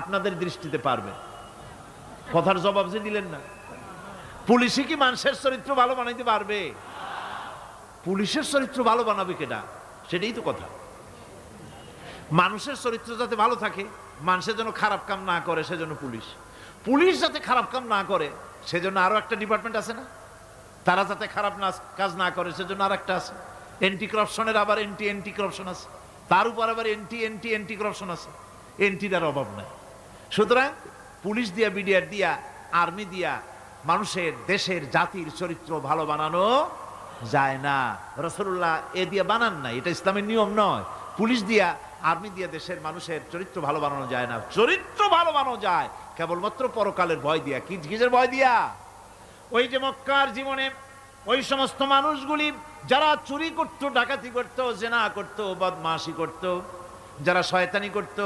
আপনাদের দৃষ্টিতে পারবে? কথার জবাব যে দিলেন না। পুলিশে কি মানুষের চরিত্র ভালো বানাইতে পারবে? পুলিশের চরিত্র ভালো বানাবে কেডা? সেটাই তো কথা। মানুষের চরিত্র যাতে ভালো থাকে, মানুষের জন্য খারাপ কাম না করে, সেজন্য পুলিশ। পুলিশ যাতে খারাপ কাম না করে, সেজন্য আরো একটা ডিপার্টমেন্ট আছে না? তারা যাতে খারাপ কাজ না করে, সেজন্য আর একটা আছে। এন্টি করাপশনের আবার এন্টি করাপশন আছে, তার উপর আবার এন্টি করাপশন আছে। এন্টিটার অভাব নাই। সুতরাং পুলিশ দিয়া, বিডিআর দিয়া, আর্মি দিয়া মানুষের, দেশের, জাতির চরিত্র ভালো বানানো যায় না। রাসূলুল্লাহ এ দিয়ে বানান নাই, এটা ইসলামের নিয়ম নয়। পুলিশ দিয়া, আর্মি দিয়া দেশের মানুষের চরিত্র ভালো বানানো যায় না। চরিত্র ভালো বানানো যায় কেবলমাত্র পরকালের ভয় দিয়া। কিসের ভয় দিয়া? ওই যে মক্কার জীবনে ওই সমস্ত মানুষগুলি যারা চুরি করত, ডাকাতি করত, জেনা করত, বদমাশি করত, যারা শয়তানি করত,